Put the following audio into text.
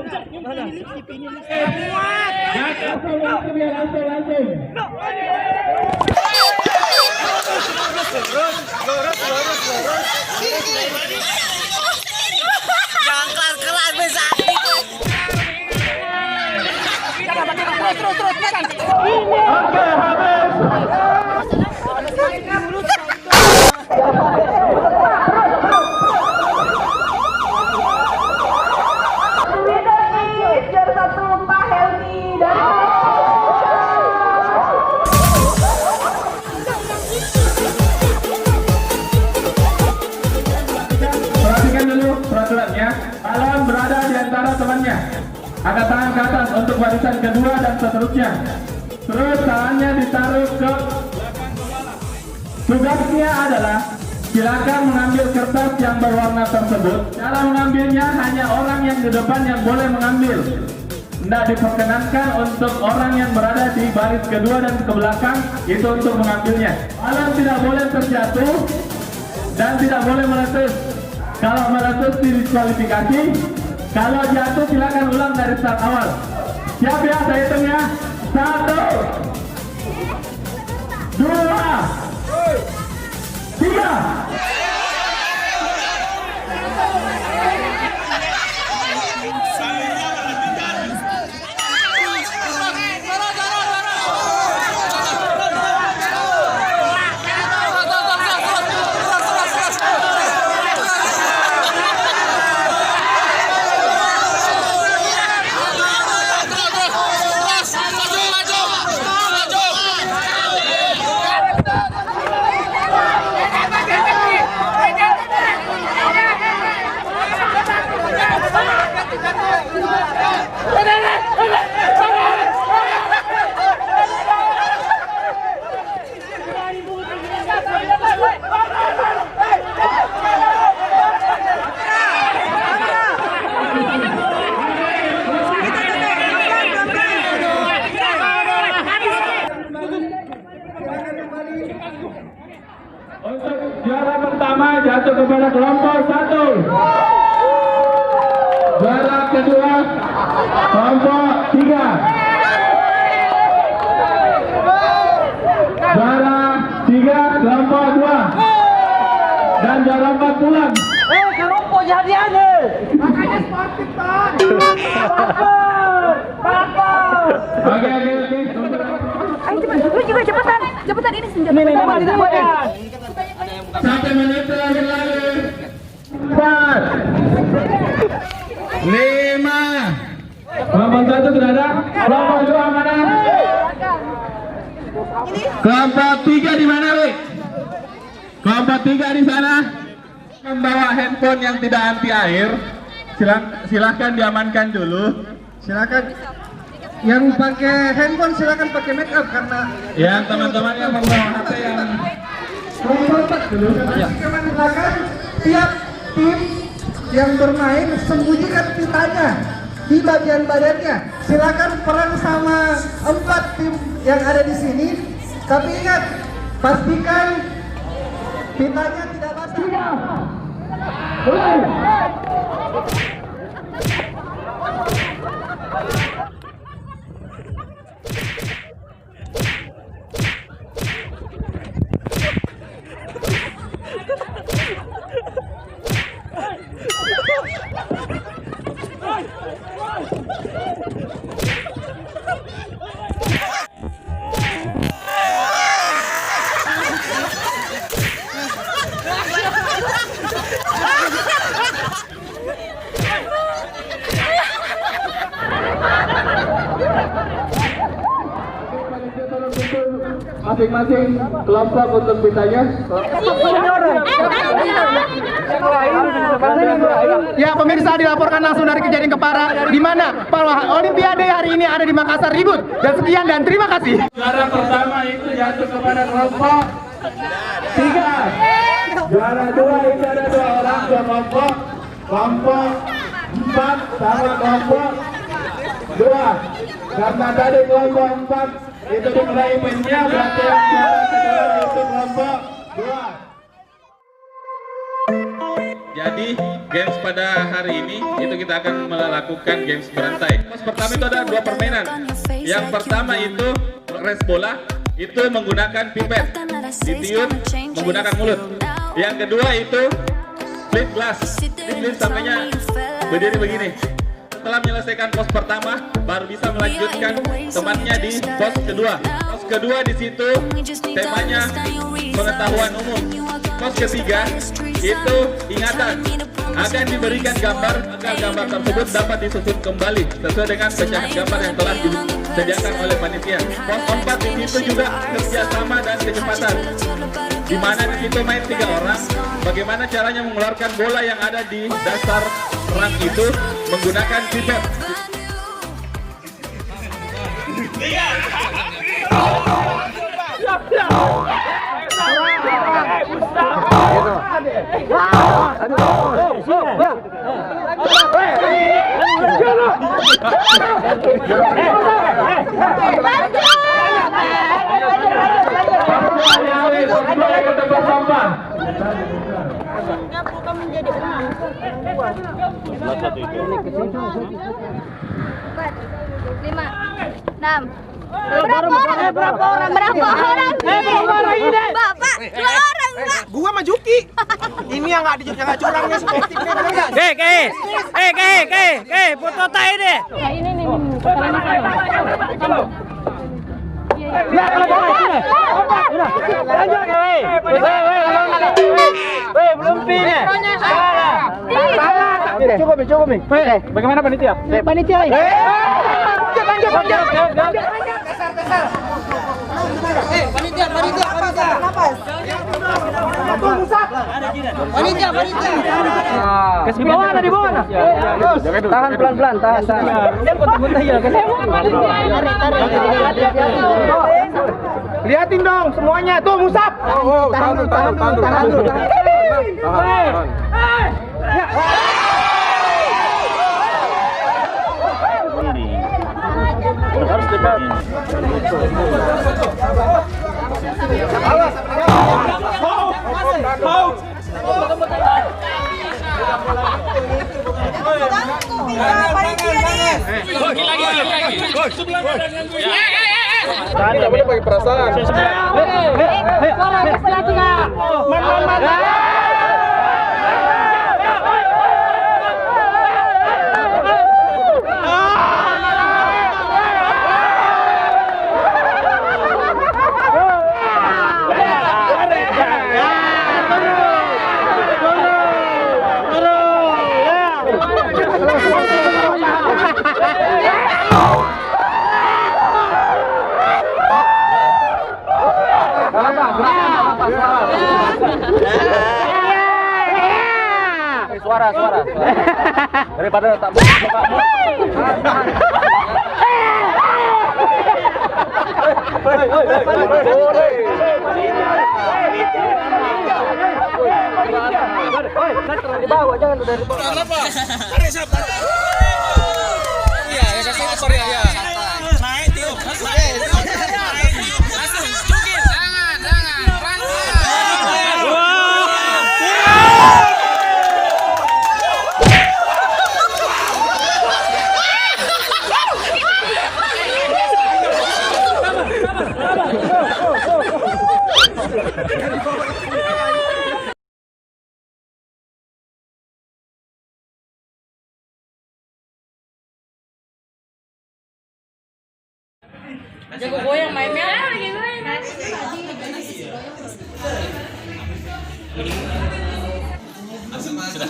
Jangan kelar-kelar bisa. Oke, habis. Perhatikan dulu peraturannya. Balon berada di antara temannya. Angkat tangan ke atas untuk barisan kedua dan seterusnya. Terus tangannya ditaruh ke belakang kepala. Tugasnya adalah silakan mengambil kertas yang berwarna tersebut. Cara mengambilnya hanya orang yang di depan yang boleh mengambil. Tidak diperkenankan untuk orang yang berada di baris kedua dan ke belakang itu untuk mengambilnya. Balon tidak boleh terjatuh dan tidak boleh meletus. Kalau meletus didiskualifikasi. Kalau jatuh silakan ulang dari start awal. Siap ya, saya hitung ya. 1, 2, 3. Untuk juara pertama jatuh kepada kelompok 1. Juara kedua kelompok 3. Juara 3 kelompok 2. Dan juara 4 pulang. Kelompok jadi ada. Makanya sportif Pak. Oke. Lu juga cepetan ini senjata. Sampai menit terakhir lagi. 4, 5. Kelompok 1 sudah ada. Kelompok 2 mana? Kelompok 3 di mana, Wi? Kelompok 3 di sana. Membawa handphone yang tidak anti air. Silahkan diamankan dulu. Silakan. Yang pakai handphone silakan pakai make up karena yang teman-teman yang membawa HP yang kelompok dulu. Silakan tiap tim yang bermain sembunyikan pitanya di bagian badannya. Silakan peran sama 4 tim yang ada di sini. Tapi ingat, pastikan pitanya tidak basah. Masing-masing kelompok untuk pitanya. Ya pemirsa, dilaporkan langsung dari kejadian Kepara, di mana Olimpiade hari ini ada di Makassar ribut. Dan sekian dan terima kasih. Juara pertama itu jatuh kepada kelompok 3. Juara 2 itu ada 2 orang, 2 kelompok. Kelompok 4 sama kelompok 2. Karena tadi kelompok 4 itu dimulai poinnya, berarti yang juara kedua itu kelompok 2. Jadi games pada hari ini itu kita akan melakukan games berantai. Pos pertama itu ada 2 permainan. Yang pertama itu race bola, itu menggunakan pipet, ditiup menggunakan mulut. Yang kedua itu flip glass, flip sampainya berdiri begini. Setelah menyelesaikan pos pertama, baru bisa melanjutkan temannya di pos kedua. Pos kedua di situ temanya pengetahuan umum. Pos ketiga itu ingatan. Akan diberikan gambar agar gambar tersebut dapat disusun kembali sesuai dengan pecahan gambar yang telah disediakan oleh panitia. Pos 4 di situ juga kerjasama dan kecepatan. Di mana di situ main 3 orang. Bagaimana caranya mengeluarkan bola yang ada di dasar rak itu menggunakan pipet. Lima, enam. Berapa orang? Bapak, 2 orang, Pak. Gua sama Juki. Ini yang nggak curangnya sportifnya bener nggak? Foto tay deh. Ya ini nih. Ya kalau boleh. Udah. Lanjut, belum pin. Cukup. Bagaimana panitia? Panitia. Lanjut. Panitia. Napas. Panitia. Di bawah ada di bawah. Tahan pelan-pelan, tahan. Liatin dong semuanya. Tuh Musab. Tahan dulu. Harus dekat. Tidak boleh pakai perasaan. Suara. Daripada tak dibawa, jangan dari bawah. Kenapa? Iya, sorry ya. Naik tiup. Jago goyang mainnya. Sudah.